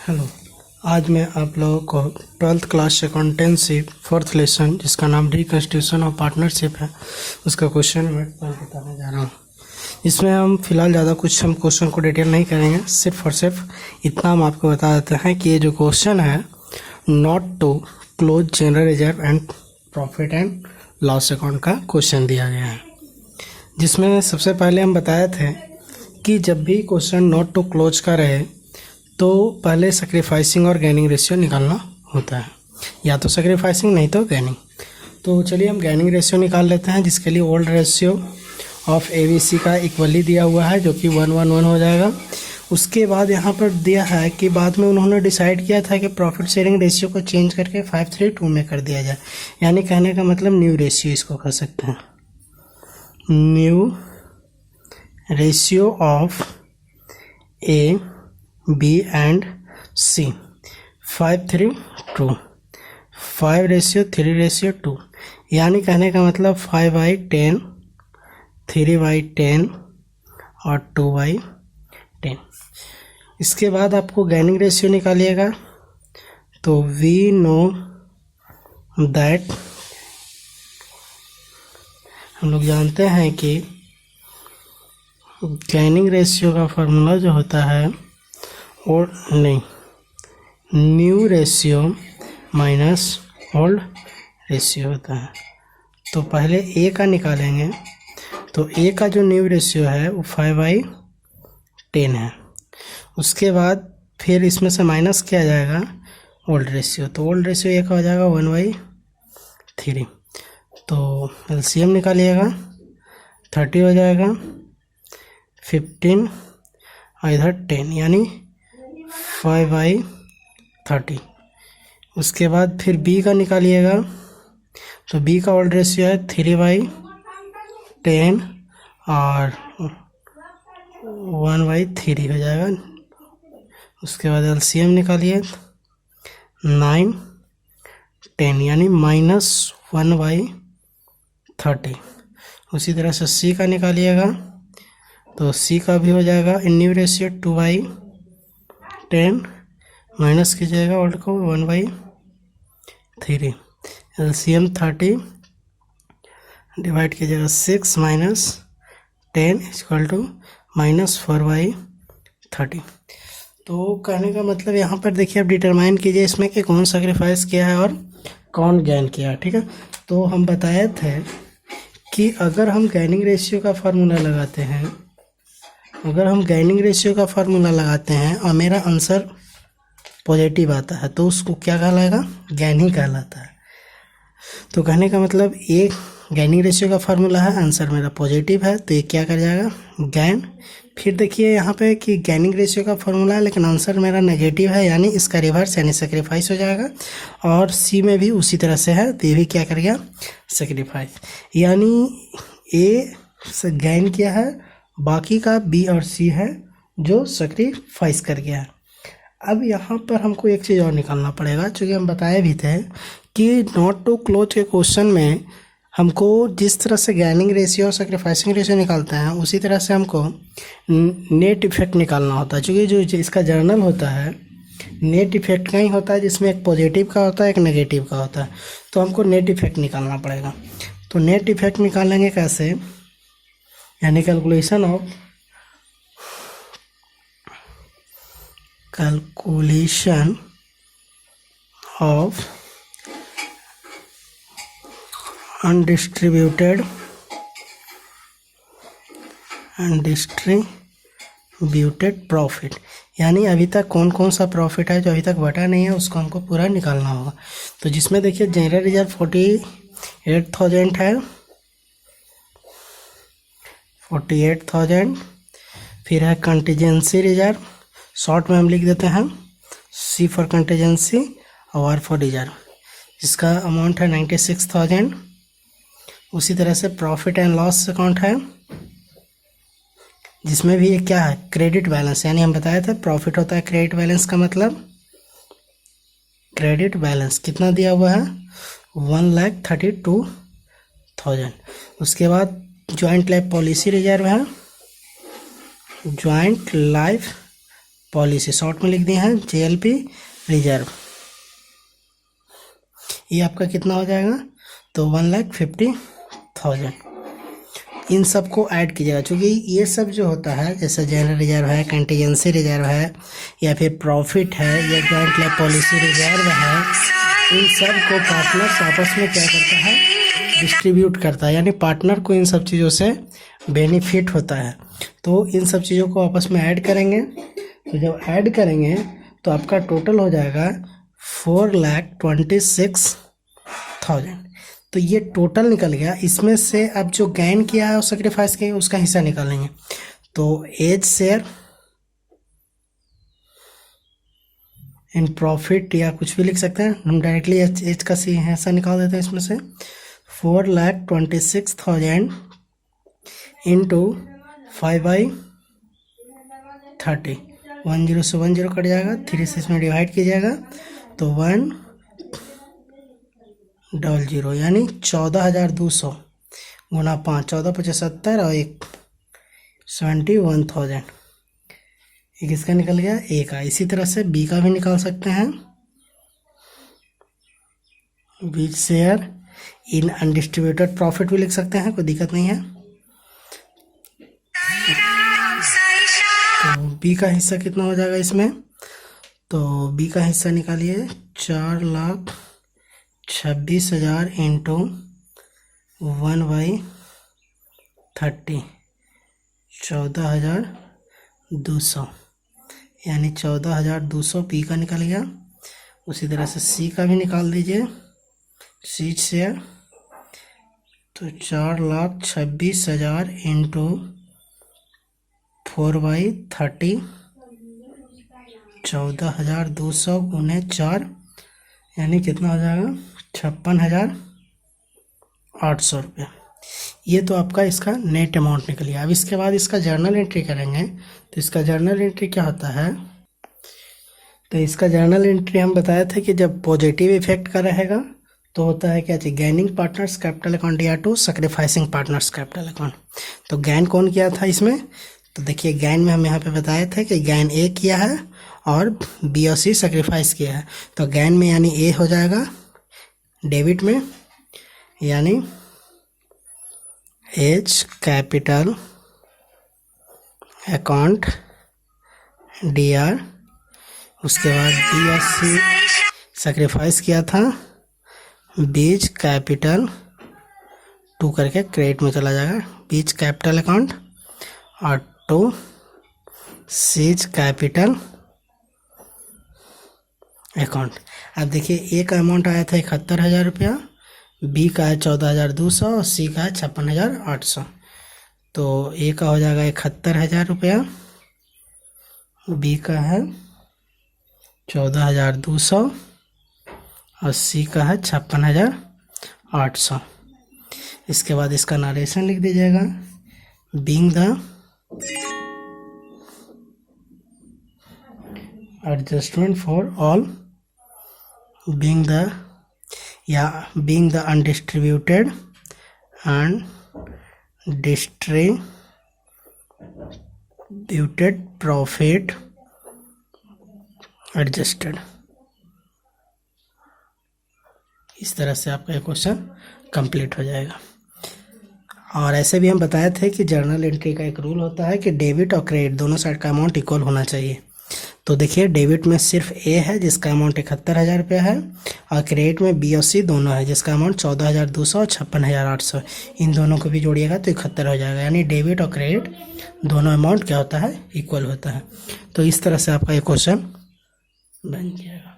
Hello. आज मैं आप लोगों को 12th class accountancy 4th lesson जिसका नाम रिकंस्टिट्यूशन ऑफ पार्टनरशिप है उसका क्वेश्चन मैं बताने जा रहा हूँ। इसमें हम फिलहाल ज़्यादा कुछ हम क्वेश्चन को डिटेल नहीं करेंगे, सिर्फ और सिर्फ इतना हम आपको बता देते हैं कि ये जो क्वेश्चन है not to close general reserve and profit and loss account का क्वेश्चन दिया गया है, जिसमें सबसे पहले हम बताए थे कि जब भी क्वेश्चन नॉट टू क्लोज का रहे तो पहले सैक्रिफाइसिंग और गेनिंग रेशियो निकालना होता है, या तो सैक्रिफाइसिंग नहीं तो गेनिंग। तो चलिए हम गेनिंग रेशियो निकाल लेते हैं, जिसके लिए ओल्ड रेशियो ऑफ ABC का इक्वली दिया हुआ है जो कि 1:1 हो जाएगा। उसके बाद यहाँ पर दिया है कि बाद में उन्होंने डिसाइड किया था कि प्रॉफिट शेयरिंग रेशियो को चेंज करके 5:3:2 में कर दिया जाए, यानी कहने का मतलब न्यू रेशियो इसको कह सकते हैं। New ratio of A, B and C 5:3:2, 5:3:2, यानी कहने का मतलब 5/10, 3/10 और 2/10। इसके बाद आपको गेनिंग रेशियो निकालिएगा, तो वी नो दैट, हम लोग जानते हैं कि गेनिंग रेशियो का फार्मूला जो होता है और नहीं, new ratio minus old ratio होता है। तो पहले ए का निकालेंगे, तो ए का जो न्यू रेशियो है वो 5/10 है। उसके बाद फिर इसमें से माइनस किया जाएगा ओल्ड रेशियो, तो ओल्ड रेशियो ए का हो जाएगा 1/3। तो एलसीएम निकालिएगा, 30 हो जाएगा, 15 और इधर 10, यानी 5/30। उसके बाद फिर बी का निकालिएगा, तो बी का ओल्ड रेशियो है 3/10 और 1/3 हो जाएगा। उसके बाद एलसीएम निकालिए, 9, 10, यानी -1/30। उसी तरह से सी का निकालिएगा, तो सी का भी हो जाएगा न्यू रेशियो 2/10, माइनस कीजिएगा ओल्ड को 1/3। एलसीएम 30 डिवाइड कीजिएगा 6 माइनस 10 इक्वल टू -4/30। तो कहने का मतलब यहाँ पर देखिए, अब डिटरमाइन कीजिए इसमें कि कौन सैक्रिफाइस किया है और कौन गेन किया है। ठीक है, तो हम बताए थे कि अगर हम गेनिंग रेशियो का फार्मूला लगाते हैं, और मेरा आंसर पॉजिटिव आता है तो उसको क्या कहलाएगा, गेन ही कहलाता है। तो कहने का मतलब ये गेनिंग रेशियो का फार्मूला है, आंसर मेरा पॉजिटिव है, तो ये क्या कर जाएगा, गेन। फिर देखिए यहाँ पे कि गेनिंग रेशियो का फार्मूला है लेकिन आंसर मेरा नेगेटिव है, यानी इसका रिवर्स यानी सेक्रीफाइस हो जाएगा। और सी में भी उसी तरह से है, तो ये भी क्या कर गया, सेक्रीफाइस, यानी ए से गेन किया है, बाकी का बी और सी है जो सेक्रीफाइस कर गया है। अब यहाँ पर हमको एक चीज़ और निकालना पड़ेगा, चूँकि हम बताए भी थे कि नॉट टू क्लोज के क्वेश्चन में हमको जिस तरह से गेनिंग रेशियो और सैक्रिफाइसिंग रेशियो निकालते हैं उसी तरह से हमको नेट इफेक्ट निकालना होता है। चूँकि जो इसका जर्नल होता है नेट इफेक्ट का ही होता है, जिसमें एक पॉजिटिव का होता है एक नेगेटिव का होता है, तो हमको नेट इफेक्ट निकालना पड़ेगा। तो नेट इफेक्ट निकालेंगे कैसे, यानी कैलकुलेशन ऑफ अनडिस्ट्रीब्यूटेड प्रॉफिट, यानी अभी तक कौन कौन सा प्रॉफिट है जो अभी तक बटा नहीं है उसको हमको पूरा निकालना होगा। तो जिसमें देखिए जनरल रिजर्व 48,000 है, 48,000। फिर है कंटीजेंसी रिजर्व, शॉर्ट में हम लिख देते हैं C फॉर कंटीजेंसी और R फॉर रिजर्व, जिसका अमाउंट है 96,000। उसी तरह से प्रॉफिट एंड लॉस अकाउंट है, जिसमें भी क्या है, क्रेडिट बैलेंस, यानी हम बताए थे प्रॉफिट होता है क्रेडिट बैलेंस का मतलब, क्रेडिट बैलेंस कितना दिया हुआ है 1,32,000। उसके बाद जॉइंट लाइफ पॉलिसी रिजर्व है, जॉइंट लाइफ पॉलिसी, शॉर्ट में लिख दिए हैं JLP रिजर्व। ये आपका कितना हो जाएगा, तो 1,50,000। इन सब को ऐड कीजिएगा, क्योंकि ये सब जो होता है जैसे जनरल रिजर्व है, कंटीजेंसी रिजर्व है, या फिर प्रॉफिट है, या जॉइंट लाइफ पॉलिसी रिजर्व है, इन सब को पार्टनर्स आपस में क्या करता है, डिस्ट्रीब्यूट करता है, यानी पार्टनर को इन सब चीज़ों से बेनिफिट होता है। तो इन सब चीज़ों को आपस में ऐड करेंगे, तो जब ऐड करेंगे तो आपका टोटल हो जाएगा 4,26,000। तो ये टोटल निकल गया। इसमें से अब जो गेन किया है और सेक्रीफाइस किया उसका हिस्सा निकालेंगे। तो एज शेयर इन प्रॉफिट या कुछ भी लिख सकते हैं, हम डायरेक्टली एज का हिस्सा निकाल देते हैं। इसमें से 4,26,000 इंटू 5/30, 10 से 10 कट जाएगा, 3 से इसमें डिवाइड कीजिएगा तो 100, यानी 14,200 गुना 5, 14,75 और 71,000। ये किसका निकल गया, ए का। इसी तरह से बी का भी निकाल सकते हैं। B share in undistributed profit भी लिख सकते हैं, कोई दिक्कत नहीं है। तो बी का हिस्सा कितना हो जाएगा इसमें, तो बी का हिस्सा निकालिए 4,26,000 इंटू 1/30, 14,200, यानी 14,200 बी का निकल गया। उसी तरह से सी का भी निकाल दीजिए, सी शेयर तो 4,26,000 इंटू 4/30, 14,200 गुने 4, यानी कितना हो जाएगा 56,800 रुपया। ये तो आपका इसका नेट अमाउंट निकल गया। अब इसके बाद इसका जर्नल एंट्री करेंगे। तो इसका जर्नल एंट्री क्या होता है, तो इसका जर्नल एंट्री हम बताए थे कि जब पॉजिटिव इफेक्ट का रहेगा तो होता है क्या चाहिए, गैनिंग पार्टनर्स कैपिटल अकाउंट या to sacrificing partners capital account. तो गैन कौन किया था इसमें, तो देखिए गैन में हम यहाँ पे बताए थे कि गैन ए किया है और बी और सी सैक्रिफाइस किया है। तो गैन में यानी ए हो जाएगा डेबिट में, यानी एज कैपिटल अकाउंट DR। उसके बाद बी और सी सैक्रिफाइस किया था, बीज कैपिटल 2 करके क्रेडिट में चला जाएगा, बीज कैपिटल अकाउंट, और 2 सीज कैपिटल अकाउंट। अब देखिए ए का अमाउंट आया था 71,000 रुपया, बी का है 14,200 और सी का है 56,800। तो ए का हो जाएगा 71,000 रुपया, बी का है 14,200 और सी का है 56,800। इसके बाद इसका नरेशन लिख दीजिएगा, being the adjustment for all, being the undistributed and distributed profit adjusted। इस तरह से आपका ये क्वेश्चन कंप्लीट हो जाएगा। और ऐसे भी हम बताए थे कि जर्नल एंट्री का एक रूल होता है कि डेबिट और क्रेडिट दोनों साइड का अमाउंट इक्वल होना चाहिए। तो देखिए डेबिट में सिर्फ ए है जिसका अमाउंट 71,000 रुपया है, और क्रेडिट में बी और सी दोनों है जिसका अमाउंट 14,200 और 56,800। इन दोनों को भी जोड़िएगा तो 71 हो जाएगा, यानी डेबिट और क्रेडिट दोनों अमाउंट क्या होता है, इक्वल होता है। तो इस तरह से आपका ये क्वेश्चन बन जाएगा।